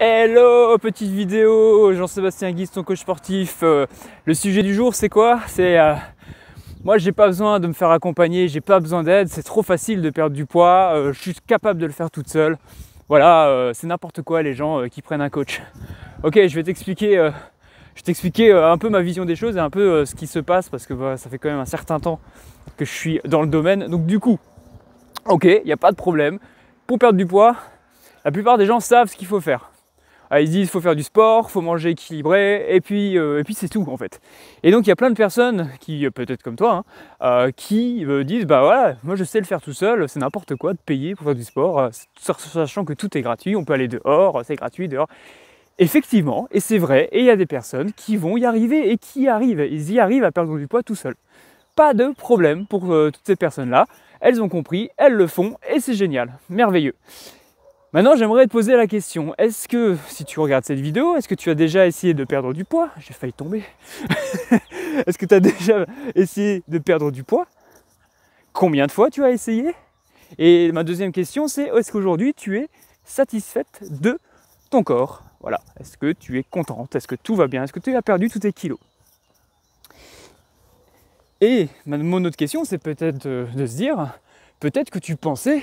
Hello, petite vidéo, Jean-Sébastien Guise, ton coach sportif. Le sujet du jour, c'est quoi? Moi, j'ai pas besoin de me faire accompagner, j'ai pas besoin d'aide, c'est trop facile de perdre du poids, je suis capable de le faire toute seule. Voilà, c'est n'importe quoi les gens qui prennent un coach. Ok, je vais t'expliquer un peu ma vision des choses et un peu ce qui se passe parce que ça fait quand même un certain temps que je suis dans le domaine. Donc du coup, ok, il n'y a pas de problème. Pour perdre du poids, la plupart des gens savent ce qu'il faut faire. Ils disent qu'il faut faire du sport, il faut manger équilibré, et puis c'est tout en fait. Et donc il y a plein de personnes qui, peut-être comme toi, qui disent bah voilà, moi je sais le faire tout seul, c'est n'importe quoi de payer pour faire du sport, sachant que tout est gratuit, on peut aller dehors, c'est gratuit dehors. Effectivement, et c'est vrai, et il y a des personnes qui vont y arriver et qui arrivent, ils y arrivent à perdre du poids tout seul. Pas de problème pour toutes ces personnes-là, elles ont compris, elles le font, et c'est génial, merveilleux. Maintenant, j'aimerais te poser la question, est-ce que, si tu regardes cette vidéo, est-ce que tu as déjà essayé de perdre du poids? J'ai failli tomber. Est-ce que tu as déjà essayé de perdre du poids? Combien de fois tu as essayé? Et ma deuxième question, c'est est-ce qu'aujourd'hui tu es satisfaite de ton corps? Voilà, est-ce que tu es contente? Est-ce que tout va bien? Est-ce que tu as perdu tous tes kilos? Et mon autre question, c'est peut-être de se dire, peut-être que tu pensais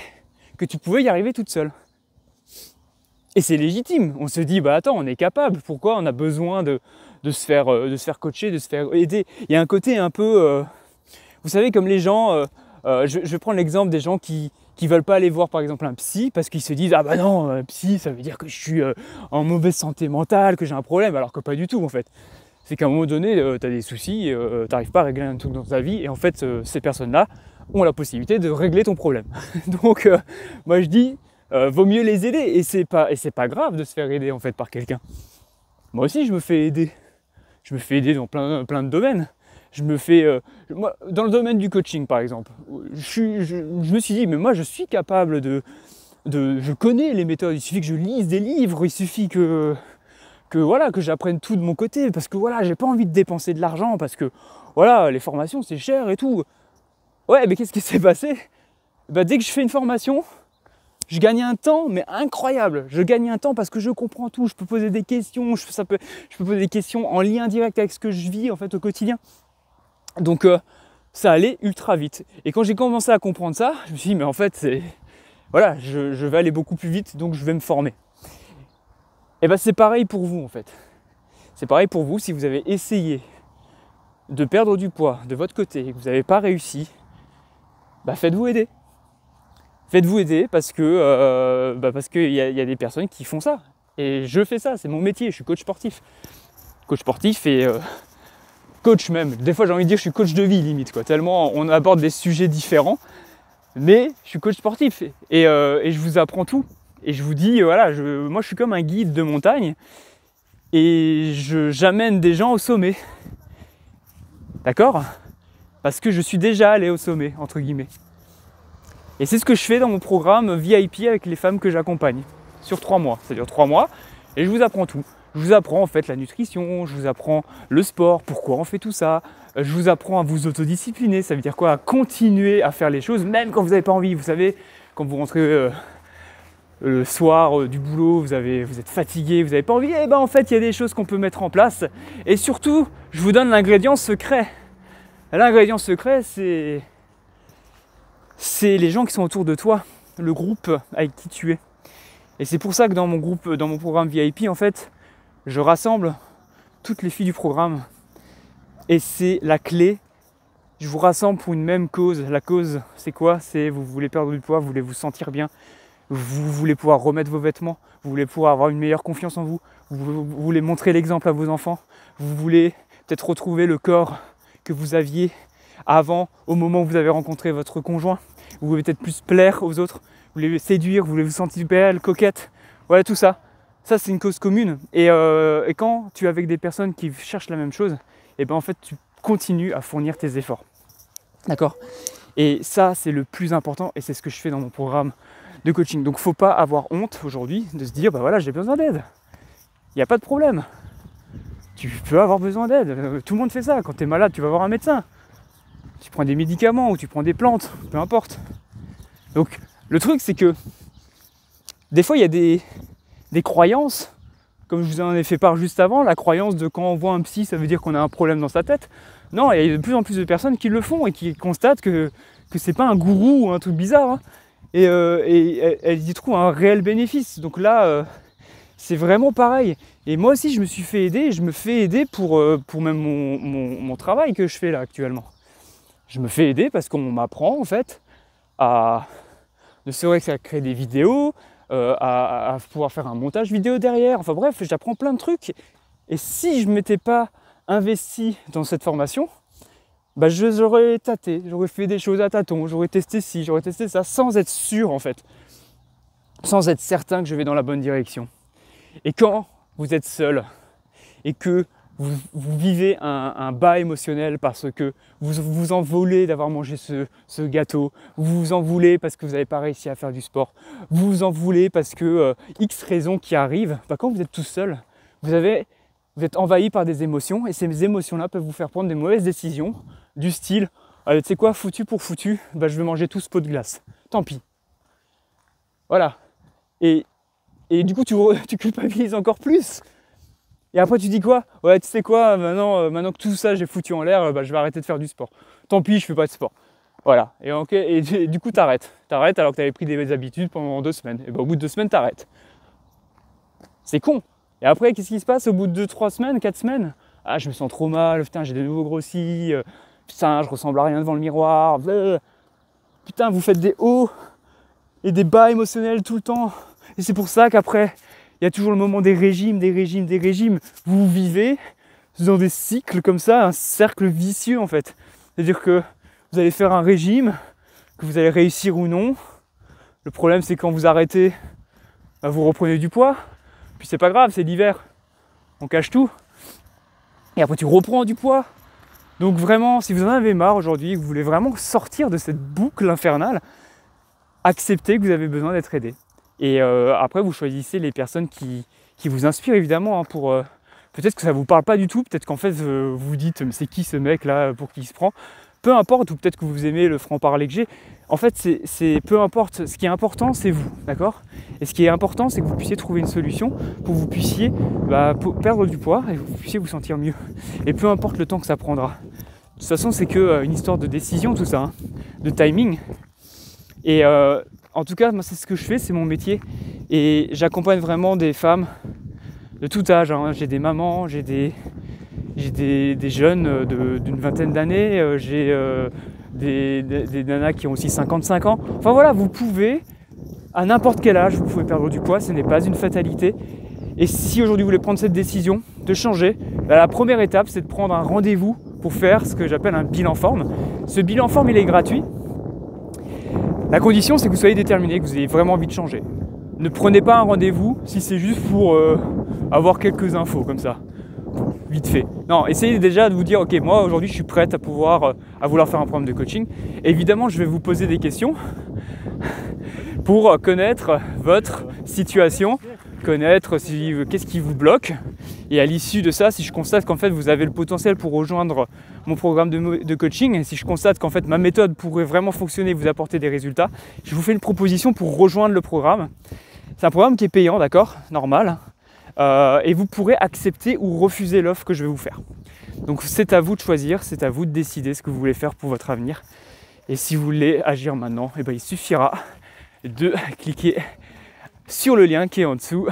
que tu pouvais y arriver toute seule. Et c'est légitime, on se dit, bah attends, on est capable, pourquoi on a besoin de se faire coacher, de se faire aider? Il y a un côté un peu, vous savez, comme les gens, je vais prendre l'exemple des gens qui veulent pas aller voir par exemple un psy parce qu'ils se disent, ah bah non, un psy ça veut dire que je suis en mauvaise santé mentale, que j'ai un problème, alors que pas du tout en fait. C'est qu'à un moment donné, tu as des soucis, tu n'arrives pas à régler un truc dans ta vie, et en fait, ces personnes-là ont la possibilité de régler ton problème. Donc, moi je dis, vaut mieux les aider, et c'est pas grave de se faire aider en fait par quelqu'un. Moi aussi je me fais aider. Je me fais aider dans plein de domaines. Moi, dans le domaine du coaching par exemple, je me suis dit, mais moi je suis capable je connais les méthodes, il suffit que je lise des livres, il suffit que j'apprenne tout de mon côté, parce que voilà, j'ai pas envie de dépenser de l'argent, parce que voilà, les formations c'est cher et tout. Ouais, mais qu'est-ce qui s'est passé? Bah, dès que je fais une formation, je gagne un temps, mais incroyable. Je gagne un temps parce que je comprends tout. Je peux poser des questions, je peux poser des questions en lien direct avec ce que je vis en fait au quotidien. Donc ça allait ultra vite. Et quand j'ai commencé à comprendre ça, je me suis dit, mais en fait, voilà, je vais aller beaucoup plus vite, donc je vais me former. Et ben c'est pareil pour vous en fait. C'est pareil pour vous si vous avez essayé de perdre du poids de votre côté et que vous n'avez pas réussi, bah faites-vous aider. Faites-vous aider parce que y a des personnes qui font ça. Et je fais ça, c'est mon métier, je suis coach sportif. Coach sportif et coach même. Des fois j'ai envie de dire je suis coach de vie limite, quoi. Tellement on aborde des sujets différents. Mais je suis coach sportif et je vous apprends tout. Et je vous dis, voilà, moi je suis comme un guide de montagne et j'amène des gens au sommet. D'accord? Parce que je suis déjà allé au sommet, entre guillemets. Et c'est ce que je fais dans mon programme VIP avec les femmes que j'accompagne sur 3 mois. Ça dure 3 mois et je vous apprends tout. Je vous apprends en fait la nutrition, je vous apprends le sport, pourquoi on fait tout ça. Je vous apprends à vous autodiscipliner, ça veut dire quoi? À continuer à faire les choses même quand vous n'avez pas envie. Vous savez, quand vous rentrez le soir du boulot, vous êtes fatigué, vous n'avez pas envie, et ben en fait il y a des choses qu'on peut mettre en place. Et surtout, je vous donne l'ingrédient secret. L'ingrédient secret, c'est les gens qui sont autour de toi, le groupe avec qui tu es. Et c'est pour ça que dans mon programme VIP, en fait, je rassemble toutes les filles du programme. Et c'est la clé. Je vous rassemble pour une même cause. La cause, c'est quoi? C'est vous voulez perdre du poids, vous voulez vous sentir bien, vous voulez pouvoir remettre vos vêtements, vous voulez pouvoir avoir une meilleure confiance en vous, vous voulez montrer l'exemple à vos enfants, vous voulez peut-être retrouver le corps que vous aviez avant, au moment où vous avez rencontré votre conjoint. Vous voulez peut-être plus plaire aux autres, vous voulez séduire, vous voulez vous sentir belle, coquette. Voilà, tout ça. Ça, c'est une cause commune. Et quand tu es avec des personnes qui cherchent la même chose, et ben en fait, tu continues à fournir tes efforts. D'accord? Et ça, c'est le plus important et c'est ce que je fais dans mon programme de coaching. Donc, il ne faut pas avoir honte aujourd'hui de se dire, bah voilà, j'ai besoin d'aide. Il n'y a pas de problème. Tu peux avoir besoin d'aide. Tout le monde fait ça. Quand tu es malade, tu vas voir un médecin. Tu prends des médicaments ou tu prends des plantes, peu importe. Donc le truc c'est que des fois il y a des croyances comme je vous en ai fait part juste avant, la croyance de quand on voit un psy, ça veut dire qu'on a un problème dans sa tête. Non, il y a de plus en plus de personnes qui le font et qui constatent que c'est pas un gourou ou un truc bizarre, hein, et elles y trouvent un réel bénéfice. Donc là, c'est vraiment pareil. Et moi aussi, je me suis fait aider, et je me fais aider pour même mon travail que je fais là actuellement. Je me fais aider parce qu'on m'apprend en fait à ne serait-ce qu'à créer des vidéos, à pouvoir faire un montage vidéo derrière. Enfin bref, j'apprends plein de trucs. Et si je ne m'étais pas investi dans cette formation, bah j'aurais tâté, j'aurais fait des choses à tâtons, j'aurais testé ci, j'aurais testé ça, sans être sûr en fait, sans être certain que je vais dans la bonne direction. Et quand vous êtes seul et que vous vivez un bas émotionnel parce que vous vous en voulez d'avoir mangé ce gâteau, vous vous en voulez parce que vous n'avez pas réussi à faire du sport, vous vous en voulez parce que X raisons qui arrivent, bah quand vous êtes tout seul, vous êtes envahi par des émotions et ces émotions-là peuvent vous faire prendre des mauvaises décisions du style tu sais quoi, foutu pour foutu, bah, je vais manger tout ce pot de glace, tant pis. Voilà. Et du coup, tu culpabilises encore plus. Et après, tu dis quoi? Ouais, tu sais quoi, maintenant que tout ça, j'ai foutu en l'air, bah, je vais arrêter de faire du sport. Tant pis, je fais pas de sport. Voilà. Et du coup, t'arrêtes. T'arrêtes alors que t'avais pris des habitudes pendant 2 semaines. Et bah, au bout de 2 semaines, t'arrêtes. C'est con. Et après, qu'est-ce qui se passe au bout de 3 semaines, 4 semaines? Ah, je me sens trop mal, putain, j'ai de nouveau grossi, putain, je ressemble à rien devant le miroir, putain, vous faites des hauts et des bas émotionnels tout le temps. Et c'est pour ça qu'après, il y a toujours le moment des régimes. Vous vivez dans des cycles comme ça, un cercle vicieux en fait. C'est-à-dire que vous allez faire un régime, que vous allez réussir ou non. Le problème, c'est quand vous arrêtez, bah, vous reprenez du poids. Puis c'est pas grave, c'est l'hiver, on cache tout. Et après tu reprends du poids. Donc vraiment, si vous en avez marre aujourd'hui, que vous voulez vraiment sortir de cette boucle infernale, acceptez que vous avez besoin d'être aidé. Et après, vous choisissez les personnes qui vous inspirent évidemment. Hein, pour peut-être que ça ne vous parle pas du tout, peut-être qu'en fait vous vous dites mais c'est qui ce mec là, pour qui il se prend. Peu importe, ou peut-être que vous aimez le franc-parler que j'ai. En fait, c'est peu importe. Ce qui est important, c'est vous, d'accord? Et ce qui est important, c'est que vous puissiez trouver une solution pour que vous puissiez perdre du poids et que vous puissiez vous sentir mieux. Et peu importe le temps que ça prendra. De toute façon, c'est qu'une histoire de décision, tout ça, hein, de timing. Et en tout cas, moi, c'est ce que je fais, c'est mon métier. Et j'accompagne vraiment des femmes de tout âge. Hein. J'ai des mamans, j'ai des jeunes d'une vingtaine d'années, j'ai des nanas qui ont aussi 55 ans. Enfin voilà, vous pouvez, à n'importe quel âge, vous pouvez perdre du poids, ce n'est pas une fatalité. Et si aujourd'hui vous voulez prendre cette décision de changer, la première étape, c'est de prendre un rendez-vous pour faire ce que j'appelle un bilan forme. Ce bilan forme, il est gratuit. La condition, c'est que vous soyez déterminé, que vous ayez vraiment envie de changer. Ne prenez pas un rendez-vous si c'est juste pour avoir quelques infos comme ça, vite fait. Non, essayez déjà de vous dire, ok, moi aujourd'hui je suis prête à vouloir faire un programme de coaching. Et évidemment, je vais vous poser des questions pour connaître votre situation, connaître qu'est-ce qui vous bloque. Et à l'issue de ça, si je constate qu'en fait vous avez le potentiel pour rejoindre mon programme de coaching, et si je constate qu'en fait ma méthode pourrait vraiment fonctionner et vous apporter des résultats, je vous fais une proposition pour rejoindre le programme. C'est un programme qui est payant, d'accord, normal. Et vous pourrez accepter ou refuser l'offre que je vais vous faire. Donc c'est à vous de choisir, c'est à vous de décider ce que vous voulez faire pour votre avenir. Et si vous voulez agir maintenant, eh ben, il suffira de cliquer sur le lien qui est en dessous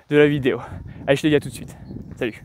de la vidéo. Allez, je te dis à tout de suite. Salut.